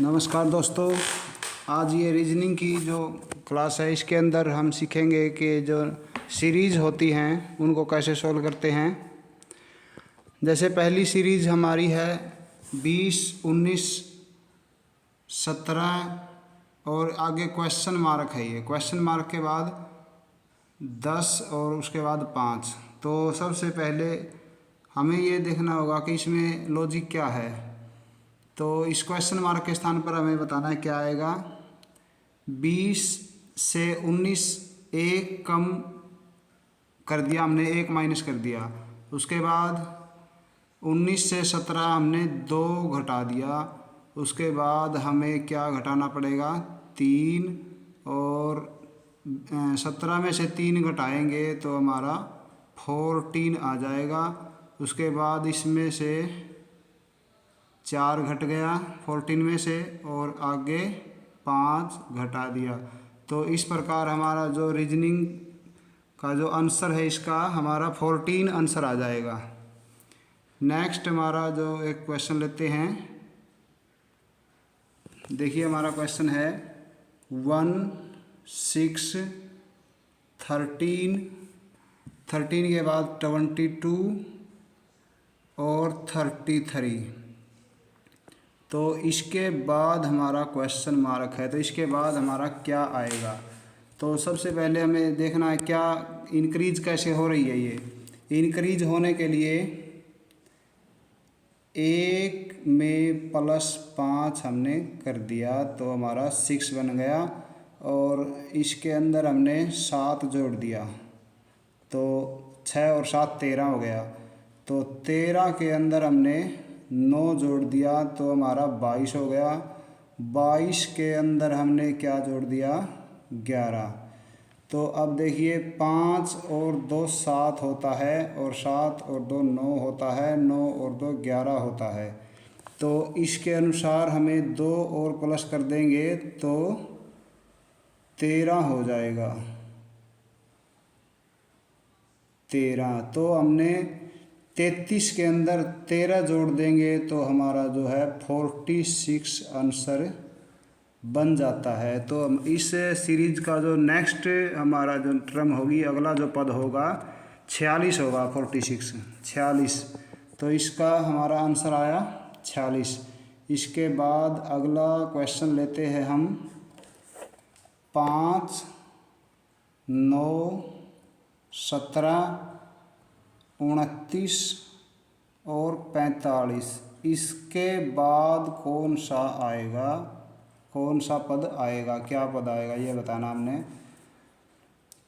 नमस्कार दोस्तों। आज ये रीजनिंग की जो क्लास है इसके अंदर हम सीखेंगे कि जो सीरीज़ होती हैं उनको कैसे सॉल्व करते हैं। जैसे पहली सीरीज़ हमारी है 20, 19, 17 और आगे क्वेश्चन मार्क है। ये क्वेश्चन मार्क के बाद 10 और उसके बाद 5। तो सबसे पहले हमें ये देखना होगा कि इसमें लॉजिक क्या है। तो इस क्वेश्चन मार्क के स्थान पर हमें बताना है क्या आएगा। 20 से 19 एक कम कर दिया हमने, एक माइनस कर दिया। उसके बाद 19 से 17 हमने 2 घटा दिया। उसके बाद हमें क्या घटाना पड़ेगा, 3। और 17 में से 3 घटाएंगे तो हमारा 14 आ जाएगा। उसके बाद इसमें से 4 घट गया 14 में से और आगे 5 घटा दिया। तो इस प्रकार हमारा जो रीजनिंग का जो आंसर है इसका हमारा 14 आंसर आ जाएगा। नेक्स्ट हमारा जो एक क्वेश्चन लेते हैं। देखिए हमारा क्वेश्चन है 1, 6, 13 के बाद 22 और 33। तो इसके बाद हमारा क्वेश्चन मार्क है। तो इसके बाद हमारा क्या आएगा। तो सबसे पहले हमें देखना है क्या इंक्रीज कैसे हो रही है। ये इंक्रीज होने के लिए 1 में +5 हमने कर दिया तो हमारा 6 बन गया। और इसके अंदर हमने 7 जोड़ दिया तो 6 और 7 13 हो गया। तो 13 के अंदर हमने 9 जोड़ दिया तो हमारा 22 हो गया। 22 के अंदर हमने क्या जोड़ दिया, 11। तो अब देखिए 5 और 2 7 होता है और 7 और 2 9 होता है, 9 और 2 11 होता है। तो इसके अनुसार हमें 2 और प्लस कर देंगे तो 13 हो जाएगा। 13 तो हमने 33 के अंदर 13 जोड़ देंगे तो हमारा जो है 46 आंसर बन जाता है। तो हम इस सीरीज का जो नेक्स्ट हमारा जो टर्म होगी, अगला जो पद होगा 46 होगा। 46। तो इसका हमारा आंसर आया 46। इसके बाद अगला क्वेश्चन लेते हैं हम 5, 9, 17, 29 और 45। इसके बाद कौन सा आएगा, कौन सा पद आएगा, क्या पद आएगा ये बताना हमने।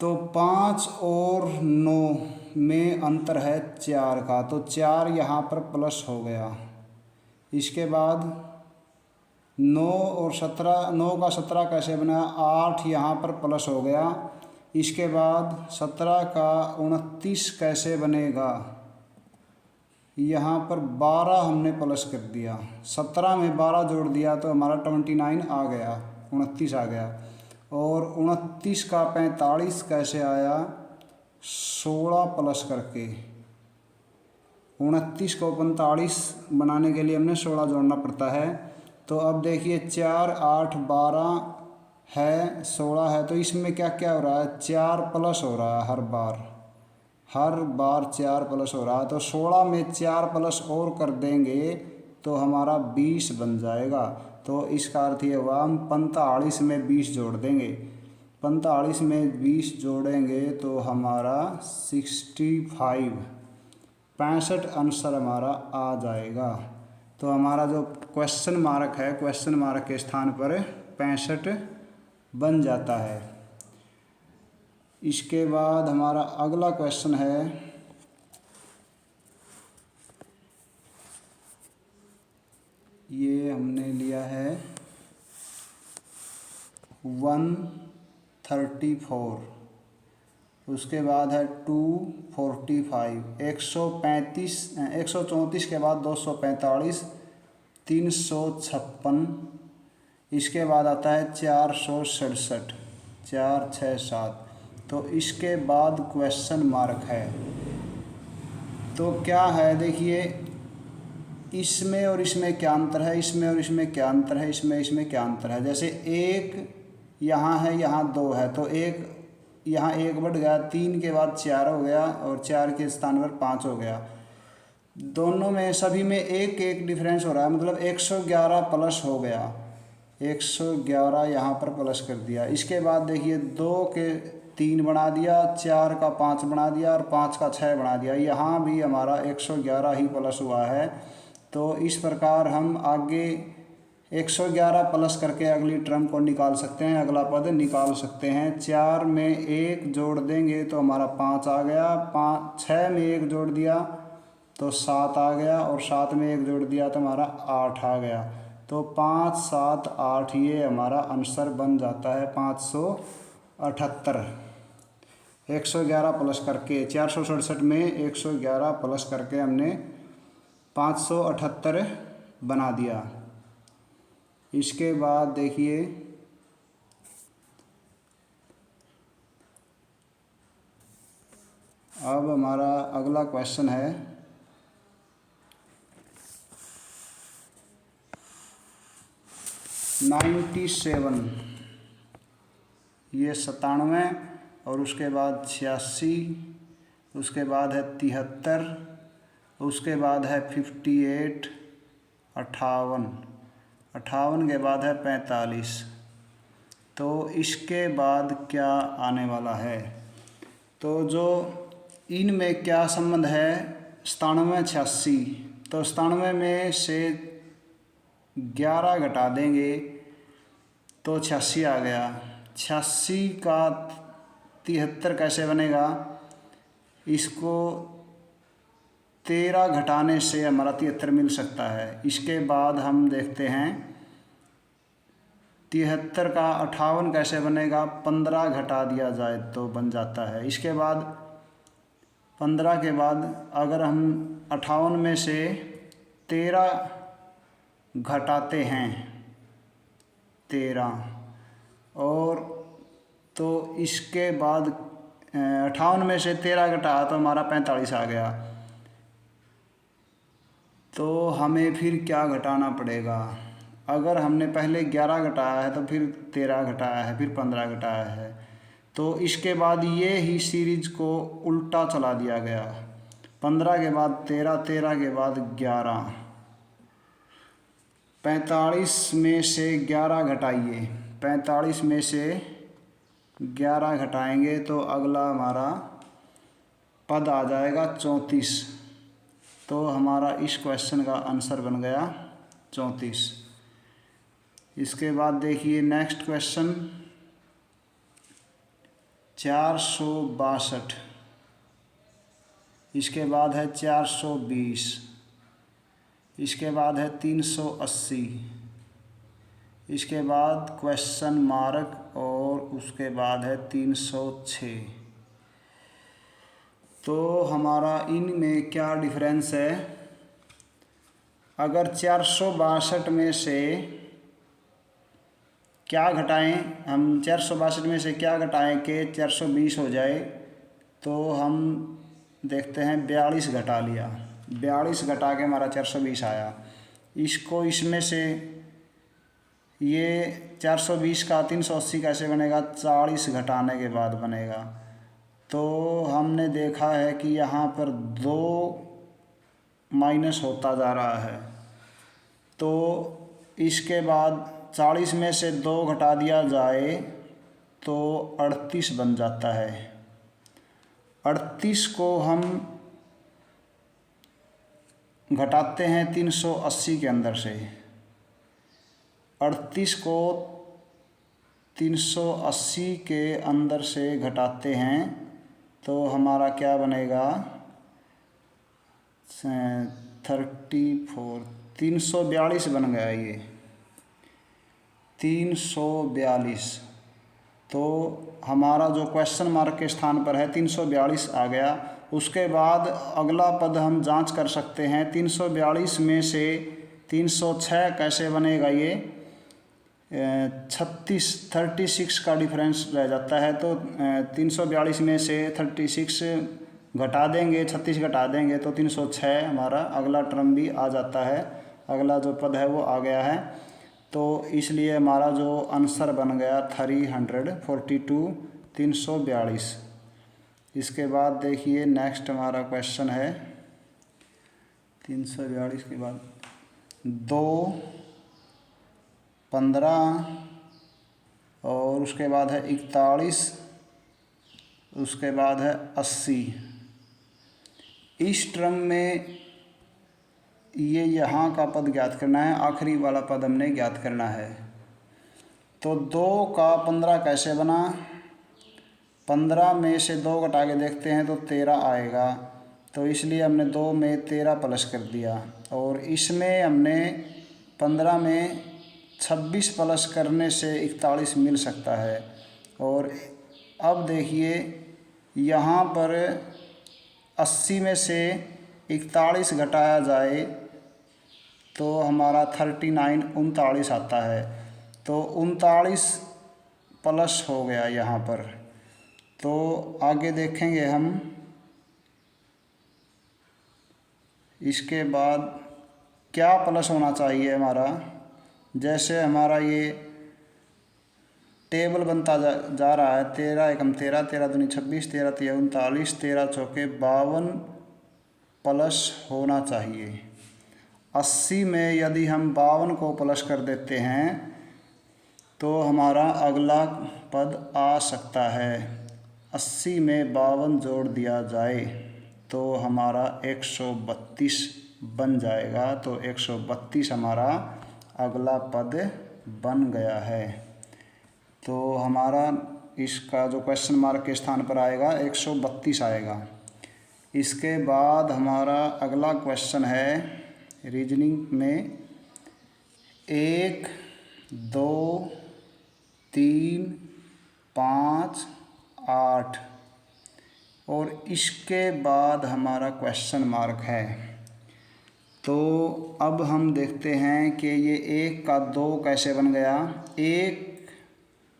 तो 5 और 9 में अंतर है 4 का, तो 4 यहाँ पर प्लस हो गया। इसके बाद 9 और 17, 9 का 17 कैसे बना, 8 यहाँ पर प्लस हो गया। इसके बाद 17 का 29 कैसे बनेगा, यहाँ पर 12 हमने प्लस कर दिया। 17 में 12 जोड़ दिया तो हमारा 29 आ गया, 29 आ गया। और 29 का 45 कैसे आया, 16 प्लस करके। 29 को 45 बनाने के लिए हमने 16 जोड़ना पड़ता है। तो अब देखिए 4, 8, 12 है, 16 है। तो इसमें क्या क्या हो रहा है, 4 प्लस हो रहा है हर बार 4 प्लस हो रहा है। तो 16 में 4 प्लस और कर देंगे तो हमारा 20 बन जाएगा। तो इसका अर्थ ये हुआ हम 45 में 20 जोड़ देंगे। 45 में 20 जोड़ेंगे तो हमारा 65 आंसर हमारा आ जाएगा। तो हमारा जो क्वेश्चन मार्क है, क्वेश्चन मार्क के स्थान पर 65 बन जाता है। इसके बाद हमारा अगला क्वेश्चन है ये हमने लिया है 134। उसके बाद है 245, 134 के बाद 245, 356। इसके बाद आता है 467, 4, 6, 7। तो इसके बाद क्वेश्चन मार्क है। तो क्या है देखिए इसमें और इसमें क्या अंतर है, इसमें और इसमें क्या अंतर है, इसमें क्या अंतर है। जैसे एक यहाँ है, यहाँ दो है, तो एक यहाँ एक बढ़ गया, 3 के बाद 4 हो गया और 4 के स्थान पर 5 हो गया। दोनों में सभी में एक एक डिफरेंस हो रहा है, मतलब 111 प्लस हो गया। 111 यहाँ पर प्लस कर दिया। इसके बाद देखिए 2 के 3 बना दिया, 4 का 5 बना दिया और 5 का 6 बना दिया। यहाँ भी हमारा 111 ही प्लस हुआ है। तो इस प्रकार हम आगे 111 प्लस करके अगली टर्म को निकाल सकते हैं, अगला पद निकाल सकते हैं। 4 में 1 जोड़ देंगे तो हमारा 5 आ गया, 6 में 1 जोड़ दिया तो 7 आ गया और 7 में 1 जोड़ दिया तो हमारा 8 आ गया। तो 5, 7, 8 ये हमारा आंसर बन जाता है 578। 111 प्लस करके 467 में 111 प्लस करके हमने 578 बना दिया। इसके बाद देखिए अब हमारा अगला क्वेश्चन है 97, ये 97 और उसके बाद 86, उसके बाद है 73, उसके बाद है 58, 58 के बाद है 45। तो इसके बाद क्या आने वाला है, तो जो इनमें क्या संबंध है, 97, 86, तो 97 में से 11 घटा देंगे तो 86 आ गया। 86 का 73 कैसे बनेगा, इसको 13 घटाने से हमारा 73 मिल सकता है। इसके बाद हम देखते हैं 73 का 58 कैसे बनेगा, 15 घटा दिया जाए तो बन जाता है। इसके बाद 15 के बाद अगर हम 58 में से 13 घटाते हैं 13 और तो इसके बाद 58 में से 13 घटाया तो हमारा 45 आ गया। तो हमें फिर क्या घटाना पड़ेगा, अगर हमने पहले 11 घटाया है तो फिर 13 घटाया है, फिर 15 घटाया है, तो इसके बाद ये ही सीरीज को उल्टा चला दिया गया। 15 के बाद 13, 13 के बाद 11, 45 में से 11 घटाइए, 45 में से 11 घटाएंगे तो अगला हमारा पद आ जाएगा 34। तो हमारा इस क्वेश्चन का आंसर बन गया 34। इसके बाद देखिए नेक्स्ट क्वेश्चन 462, इसके बाद है 420, इसके बाद है 380, इसके बाद क्वेश्चन मार्क और उसके बाद है 306। तो हमारा इनमें क्या डिफरेंस है, अगर 462 में से क्या घटाएं, हम 462 में से क्या घटाएं कि 420 हो जाए, तो हम देखते हैं 42 घटा लिया, 42 घटा के हमारा 420 आया। इसको इसमें से ये 420 का 380 कैसे बनेगा, 40 घटाने के बाद बनेगा। तो हमने देखा है कि यहाँ पर 2 माइनस होता जा रहा है, तो इसके बाद 40 में से 2 घटा दिया जाए तो 38 बन जाता है। 38 को हम घटाते हैं 380 के अंदर से, 38 को 380 के अंदर से घटाते हैं तो हमारा क्या बनेगा 34, 342 बन गया ये 342। तो हमारा जो क्वेश्चन मार्क के स्थान पर है 342 आ गया। उसके बाद अगला पद हम जांच कर सकते हैं, 342 में से 306 कैसे बनेगा, ये 36 का डिफरेंस रह जाता है। तो 342 में से 36 घटा देंगे, 36 घटा देंगे तो 306 हमारा अगला टर्म भी आ जाता है, अगला जो पद है वो आ गया है। तो इसलिए हमारा जो आंसर बन गया 342 342। इसके बाद देखिए नेक्स्ट हमारा क्वेश्चन है 342 के बाद 2 15 और उसके बाद है 41, उसके बाद है 80। इस टर्म में ये यहाँ का पद ज्ञात करना है, आखिरी वाला पद हमने ज्ञात करना है। तो 2 का 15 कैसे बना, 15 में से 2 घटा के देखते हैं तो 13 आएगा, तो इसलिए हमने 2 में 13 प्लस कर दिया। और इसमें हमने 15 में 26 प्लस करने से 41 मिल सकता है। और अब देखिए यहाँ पर 80 में से 41 घटाया जाए तो हमारा 39 39 आता है, तो 39 प्लस हो गया यहाँ पर। तो आगे देखेंगे हम, इसके बाद क्या प्लस होना चाहिए हमारा। जैसे हमारा ये टेबल बनता जा रहा है, 13 एकम 13, 13 दूनी 26, 13 तिया 39, 13 चौके 52 प्लस होना चाहिए। 80 में यदि हम 52 को प्लस कर देते हैं तो हमारा अगला पद आ सकता है। 80 में 52 जोड़ दिया जाए तो हमारा 132 बन जाएगा। तो 132 हमारा अगला पद बन गया है। तो हमारा इसका जो क्वेश्चन मार्क के स्थान पर आएगा 132 आएगा। इसके बाद हमारा अगला क्वेश्चन है रीजनिंग में 1 2 3 5 8 और इसके बाद हमारा क्वेश्चन मार्क है। तो अब हम देखते हैं कि ये 1 का 2 कैसे बन गया। 1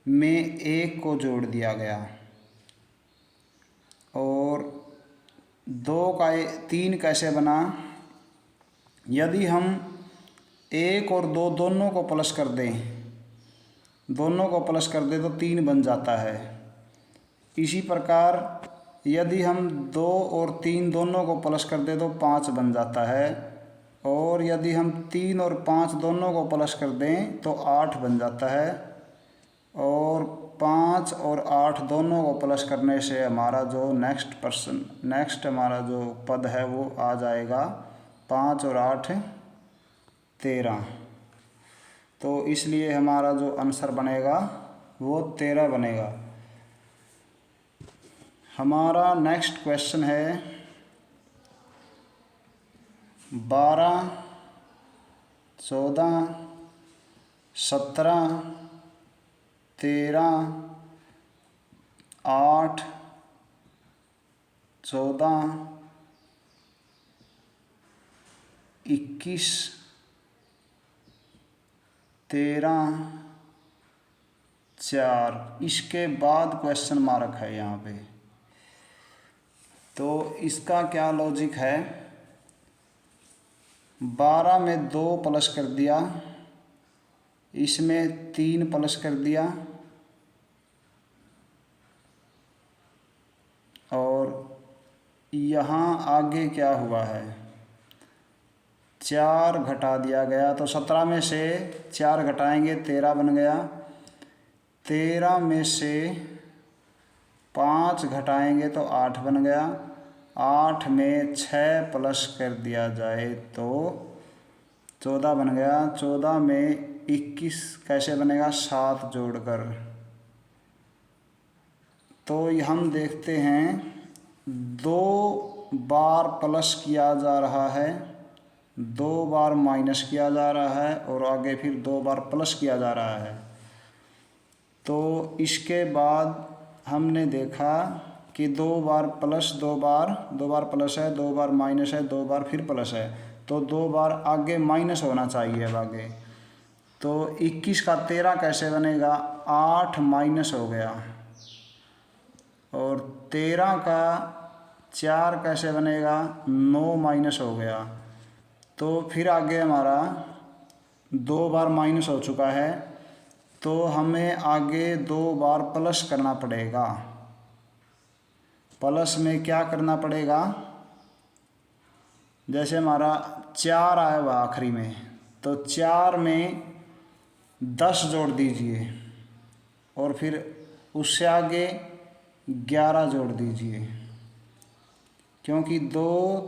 में 1 को जोड़ दिया गया और 2 का 3 कैसे बना। यदि हम 1 और 2 दोनों को प्लस कर दें, दोनों को प्लस कर दें तो 3 बन जाता है। इसी प्रकार यदि हम 2 और 3 दोनों को प्लस कर दें तो 5 बन जाता है। और यदि हम 3 और 5 दोनों को प्लस कर दें तो 8 बन जाता है। और 5 और 8 दोनों को प्लस करने से हमारा जो नेक्स्ट हमारा जो पद है वो आ जाएगा 5 और 8 13। तो इसलिए हमारा जो आंसर बनेगा वो 13 बनेगा। हमारा नेक्स्ट क्वेश्चन है 12 14 17 13 8 14 21 13 4। इसके बाद क्वेश्चन मार्क है यहाँ पे। तो इसका क्या लॉजिक है, 12 में 2 प्लस कर दिया, इसमें 3 प्लस कर दिया और यहाँ आगे क्या हुआ है 4 घटा दिया गया। तो 17 में से 4 घटाएंगे 13 बन गया। 13 में से 5 घटाएंगे तो 8 बन गया। 8 में 6 प्लस कर दिया जाए तो 14 बन गया। 14 में 21 कैसे बनेगा 7 जोड़कर। तो हम देखते हैं 2 बार प्लस किया जा रहा है, 2 बार माइनस किया जा रहा है और आगे फिर 2 बार प्लस किया जा रहा है। तो इसके बाद हमने देखा कि 2 बार प्लस 2 बार प्लस है, 2 बार माइनस है, 2 बार फिर प्लस है, तो 2 बार आगे माइनस होना चाहिए अब आगे। तो 21 का 13 कैसे बनेगा 8 माइनस हो गया और 13 का 4 कैसे बनेगा, 9 माइनस हो गया। तो फिर आगे हमारा 2 बार माइनस हो चुका है, तो हमें आगे 2 बार प्लस करना पड़ेगा। प्लस में क्या करना पड़ेगा, जैसे हमारा 4 आया हुआ आखिरी में, तो 4 में 10 जोड़ दीजिए और फिर उससे आगे 11 जोड़ दीजिए, क्योंकि 2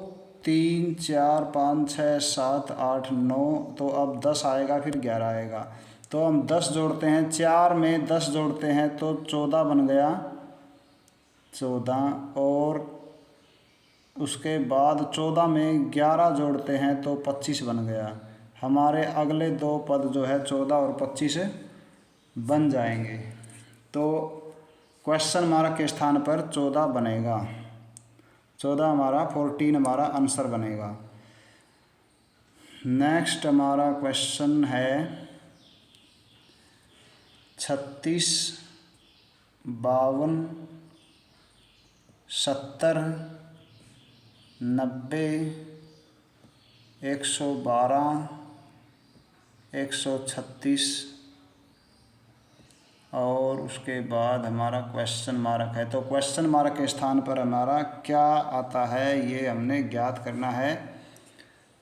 3 4 5 6 7 8 9, तो अब 10 आएगा फिर 11 आएगा। तो हम 10 जोड़ते हैं, 4 में 10 जोड़ते हैं तो 14 बन गया, 14। और उसके बाद 14 में 11 जोड़ते हैं तो 25 बन गया। हमारे अगले 2 पद जो है 14 और 25 बन जाएंगे। तो क्वेश्चन मार्क के स्थान पर 14 बनेगा। 14 हमारा 14 हमारा आंसर बनेगा। नेक्स्ट हमारा क्वेश्चन है 36, 52, 70, 90, 112, 136 और उसके बाद हमारा क्वेश्चन मार्क है। तो क्वेश्चन मार्क के स्थान पर हमारा क्या आता है ये हमने ज्ञात करना है।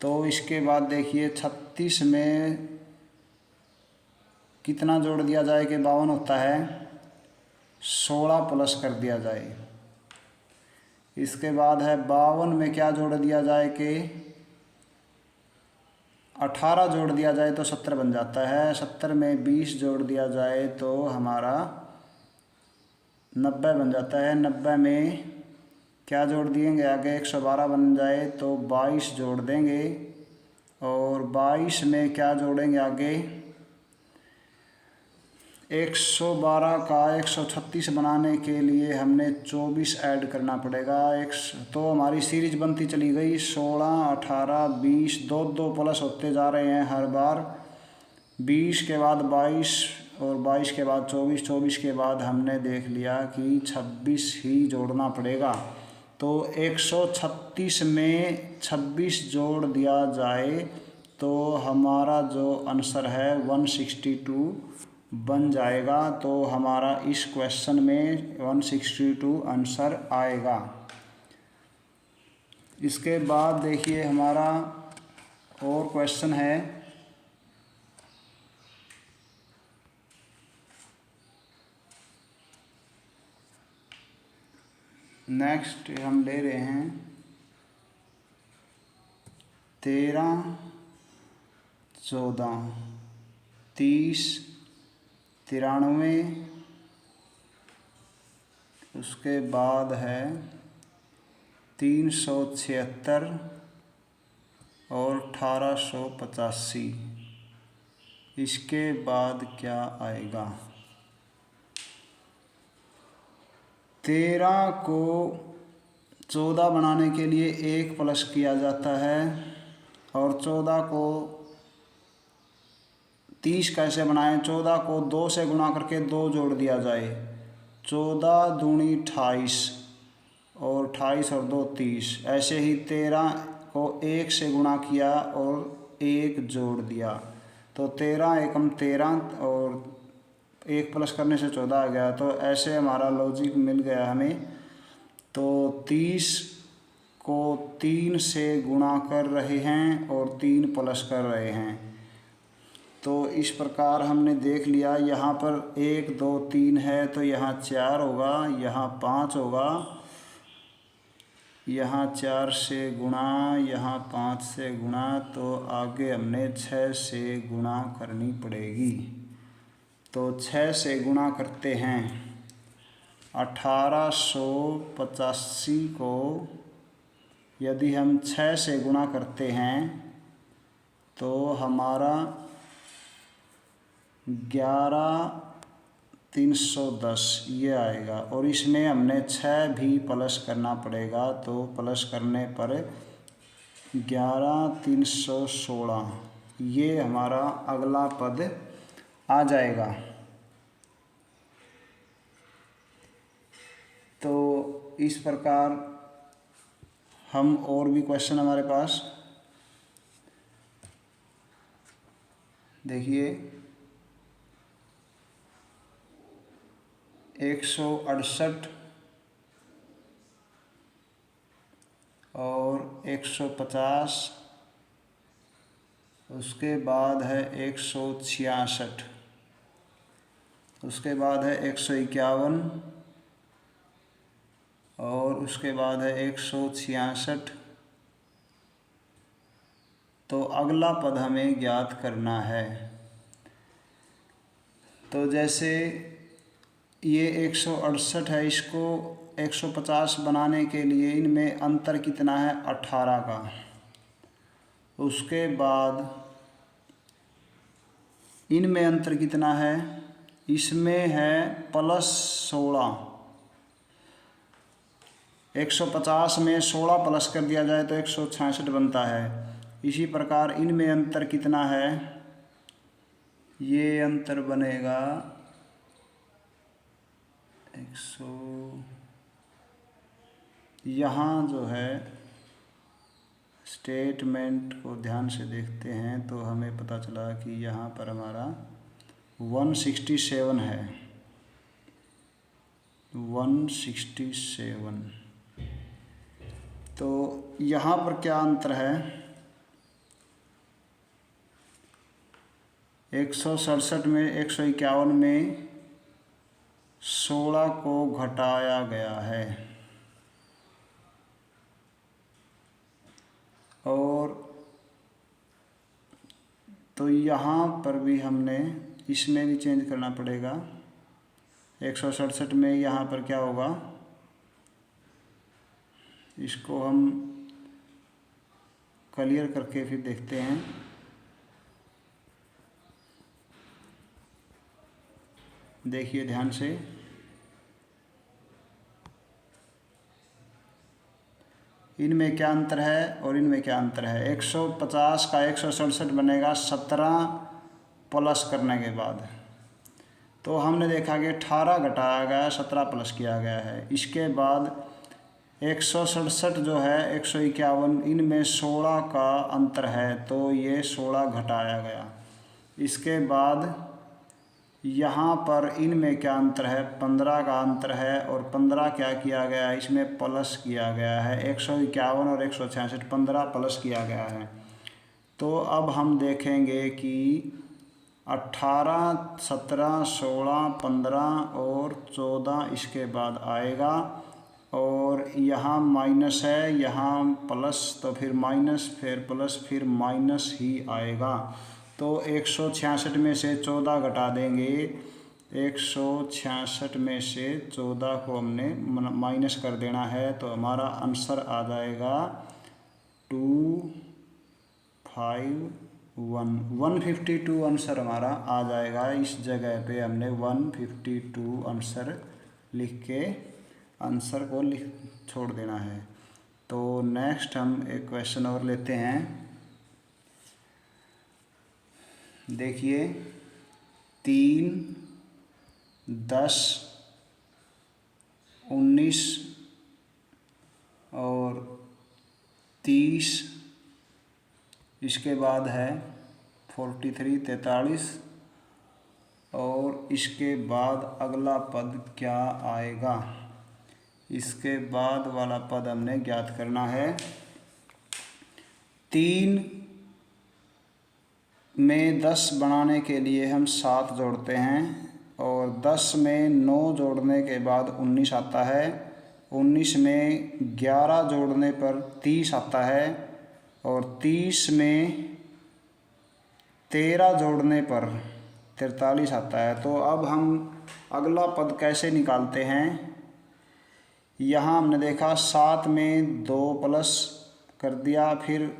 तो इसके बाद देखिए 36 में कितना जोड़ दिया जाए कि 52 होता है, 16 प्लस कर दिया जाए। इसके बाद है 52 में क्या जोड़ दिया जाए कि 18 जोड़ दिया जाए तो 70 बन जाता है। 70 में 20 जोड़ दिया जाए तो हमारा 90 बन जाता है। 90 में क्या जोड़ देंगे आगे, 112 बन जाए तो 22 जोड़ देंगे। और 22 में क्या जोड़ेंगे आगे, 112 का 136 बनाने के लिए हमने 24 ऐड करना पड़ेगा। तो हमारी सीरीज बनती चली गई, 16, 18, 20, 2 प्लस होते जा रहे हैं हर बार। 20 के बाद 22 और 22 के बाद 24, 24 के बाद हमने देख लिया कि 26 ही जोड़ना पड़ेगा। तो 136 में 26 जोड़ दिया जाए तो हमारा जो आंसर है 162 बन जाएगा। तो हमारा इस क्वेश्चन में 162 आंसर आएगा। इसके बाद देखिए हमारा और क्वेश्चन है नेक्स्ट, हम ले रहे हैं 13, 14, 30, 93, उसके बाद है 376 और 1885। इसके बाद क्या आएगा, 13 को 14 बनाने के लिए 1 प्लस किया जाता है और 14 को 30 कैसे बनाएं, 14 को 2 से गुणा करके 2 जोड़ दिया जाए, 14 दूनी 28 और 28 और 2 30। ऐसे ही 13 को 1 से गुणा किया और 1 जोड़ दिया, तो 13 एकम 13 और 1 प्लस करने से 14 आ गया। तो ऐसे हमारा लॉजिक मिल गया हमें। तो 30 को 3 से गुणा कर रहे हैं और 3 प्लस कर रहे हैं। तो इस प्रकार हमने देख लिया, यहाँ पर 1 2 3 है तो यहाँ 4 होगा, यहाँ 5 होगा, यहाँ 4 से गुणा, यहाँ 5 से गुणा, तो आगे हमने 6 से गुणा करनी पड़ेगी। तो 6 से गुणा करते हैं, 1885 को यदि हम 6 से गुणा करते हैं तो हमारा 11,310 ये आएगा। और इसमें हमने 6 भी प्लस करना पड़ेगा, तो प्लस करने पर 11,316 ये हमारा अगला पद आ जाएगा। तो इस प्रकार हम और भी क्वेश्चन हमारे पास देखिए 168 और 150, उसके बाद है 166, उसके बाद है 151 और उसके बाद है 166। तो अगला पद हमें ज्ञात करना है। तो जैसे ये 168 है, इसको 150 बनाने के लिए इनमें अंतर कितना है 18 का। उसके बाद इनमें अंतर कितना है, इसमें है +16। 150 में 16 प्लस कर दिया जाए तो 166 बनता है। इसी प्रकार इनमें अंतर कितना है, ये अंतर बनेगा 100। यहाँ जो है स्टेटमेंट को ध्यान से देखते हैं तो हमें पता चला कि यहाँ पर हमारा 167 है, 167। तो यहाँ पर क्या अंतर है, 167 में 151 में 16 को घटाया गया है और तो यहाँ पर भी हमने इसमें भी चेंज करना पड़ेगा। 167 में यहाँ पर क्या होगा, इसको हम क्लियर करके फिर देखते हैं। देखिए ध्यान से, इनमें क्या अंतर है और इनमें क्या अंतर है। 150 का 167 बनेगा 17 प्लस करने के बाद। तो हमने देखा कि 18 घटाया गया, 17 प्लस किया गया है। इसके बाद 167 जो है 151, इनमें 16 का अंतर है तो ये 16 घटाया गया। इसके बाद यहाँ पर इनमें क्या अंतर है, 15 का अंतर है और 15 क्या किया गया है, इसमें प्लस किया गया है। 151 और 166 15 प्लस किया गया है। तो अब हम देखेंगे कि 18, 17, 16, 15 और 14 इसके बाद आएगा और यहाँ माइनस है, यहाँ प्लस, तो फिर माइनस, फिर प्लस, फिर माइनस ही आएगा। तो 166 में से 14 घटा देंगे, 166 में से 14 को हमने माइनस कर देना है तो हमारा आंसर आ जाएगा 152 आंसर हमारा आ जाएगा। इस जगह पे हमने 152 आंसर लिख के आंसर को छोड़ देना है। तो नेक्स्ट हम एक क्वेश्चन और लेते हैं। देखिए 3, 10, 19 और 30, इसके बाद है 43, 43 और इसके बाद अगला पद क्या आएगा, इसके बाद वाला पद हमने ज्ञात करना है। 3 में 10 बनाने के लिए हम 7 जोड़ते हैं और 10 में 9 जोड़ने के बाद 19 आता है। 19 में 11 जोड़ने पर 30 आता है और 30 में 13 जोड़ने पर 43 आता है। तो अब हम अगला पद कैसे निकालते हैं। यहाँ हमने देखा 7 में 2 प्लस कर दिया, फिर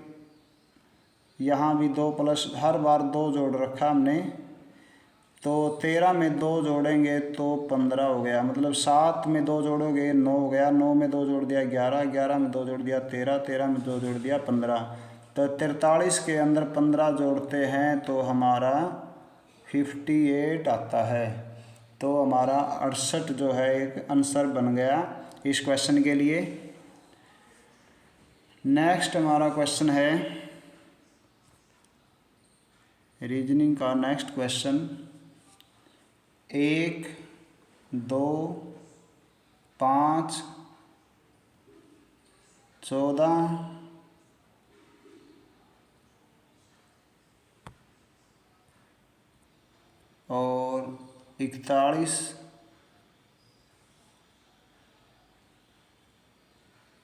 यहाँ भी 2 प्लस, हर बार 2 जोड़ रखा हमने। तो 13 में 2 जोड़ेंगे तो 15 हो गया, मतलब 7 में 2 जोड़ोगे 9 हो गया, 9 में 2 जोड़ दिया 11, 11 में 2 जोड़ दिया 13, 13 में 2 जोड़ दिया 15। तो 43 के अंदर 15 जोड़ते हैं तो हमारा 58 आता है। तो हमारा 68 जो है एक आंसर बन गया इस क्वेश्चन के लिए। नेक्स्ट हमारा क्वेश्चन है रीजनिंग का नेक्स्ट क्वेश्चन 1, 2, 5, 14 और 41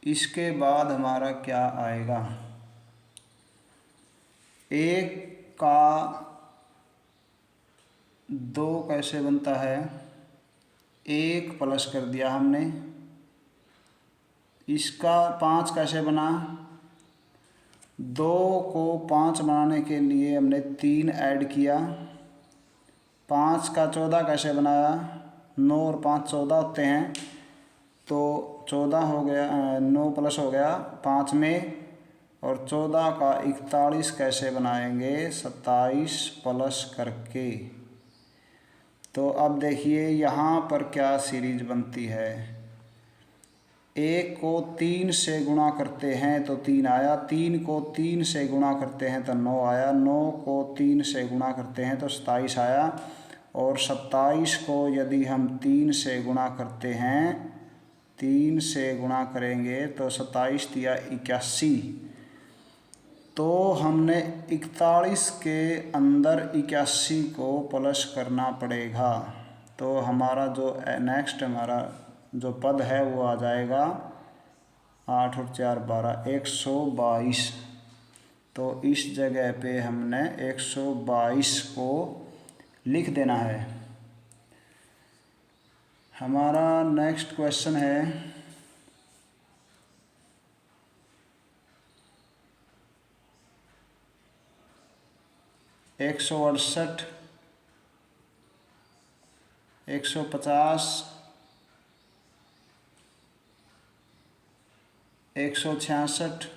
इसके बाद हमारा क्या आएगा। 1 का 2 कैसे बनता है, 1 प्लस कर दिया हमने। इसका 5 कैसे बना, 2 को 5 बनाने के लिए हमने 3 ऐड किया। 5 का 14 कैसे बनाया, 9 और 5 14 होते हैं, तो 14 हो गया, 9 प्लस हो गया 5 में। और 14 का 41 कैसे बनाएंगे, 27 प्लस करके। तो अब देखिए यहाँ पर क्या सीरीज बनती है। 1 को 3 से गुणा करते हैं तो 3 आया, 3 को 3 से गुणा करते हैं तो 9 आया, 9 को 3 से गुणा करते हैं तो 27 आया। और 27 को यदि हम 3 से गुणा करते हैं, 3 से गुणा करेंगे तो 27 दिया 81। तो हमने 41 के अंदर 81 को प्लस करना पड़ेगा। तो हमारा जो नेक्स्ट हमारा जो पद है वो आ जाएगा 8 और 4 12, 122। तो इस जगह पे हमने 122 को लिख देना है। हमारा नेक्स्ट क्वेश्चन है 168, 150, 166,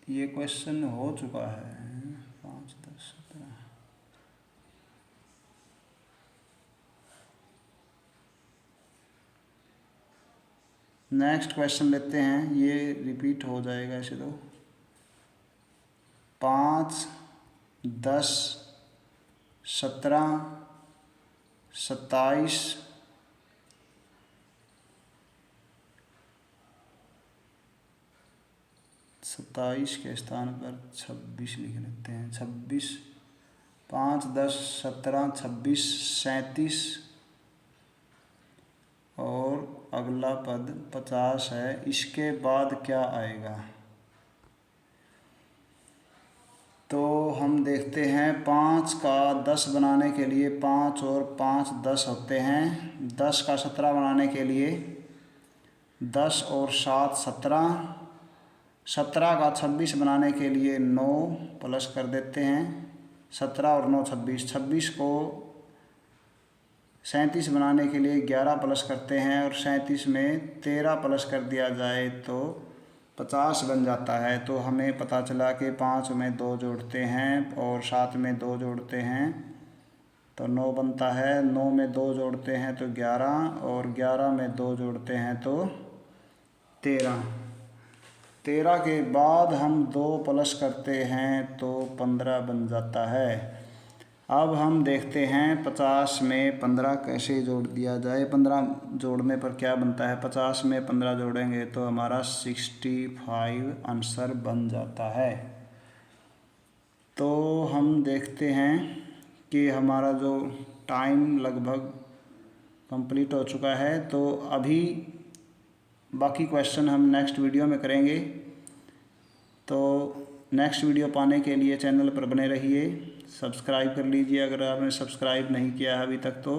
ये क्वेश्चन हो चुका है 5, 10, 17। नेक्स्ट क्वेश्चन लेते हैं, ये रिपीट हो जाएगा इसे तो। 5, 10, 17, 27, 27 के स्थान पर 26 लिख लेते हैं। 26, 5, 10, 17, 26, 37 और अगला पद 50 है। इसके बाद क्या आएगा, तो हम देखते हैं 5 का 10 बनाने के लिए 5 और 5 10 होते हैं। 10 का 17 बनाने के लिए 10 और 7 17। 17 का 26 बनाने के लिए 9 प्लस कर देते हैं। 17 और 9 26। 26 को 37 बनाने के लिए 11 प्लस करते हैं और 37 में 13 प्लस कर दिया जाए तो 50 बन जाता है। तो हमें पता चला कि 5 में 2 जोड़ते हैं और 7 में 2 जोड़ते हैं तो 9 बनता है। 9 में 2 जोड़ते हैं तो 11 और 11 में 2 जोड़ते हैं तो 13। 13 के बाद हम 2 प्लस करते हैं तो 15 बन जाता है। अब हम देखते हैं 50 में 15 कैसे जोड़ दिया जाए। 15 जोड़ने पर क्या बनता है, 50 में 15 जोड़ेंगे तो हमारा 65 आंसर बन जाता है। तो हम देखते हैं कि हमारा जो टाइम लगभग कंप्लीट हो चुका है। तो अभी बाकी क्वेश्चन हम नेक्स्ट वीडियो में करेंगे। तो नेक्स्ट वीडियो पाने के लिए चैनल पर बने रहिए, सब्सक्राइब कर लीजिए अगर आपने सब्सक्राइब नहीं किया है अभी तक तो।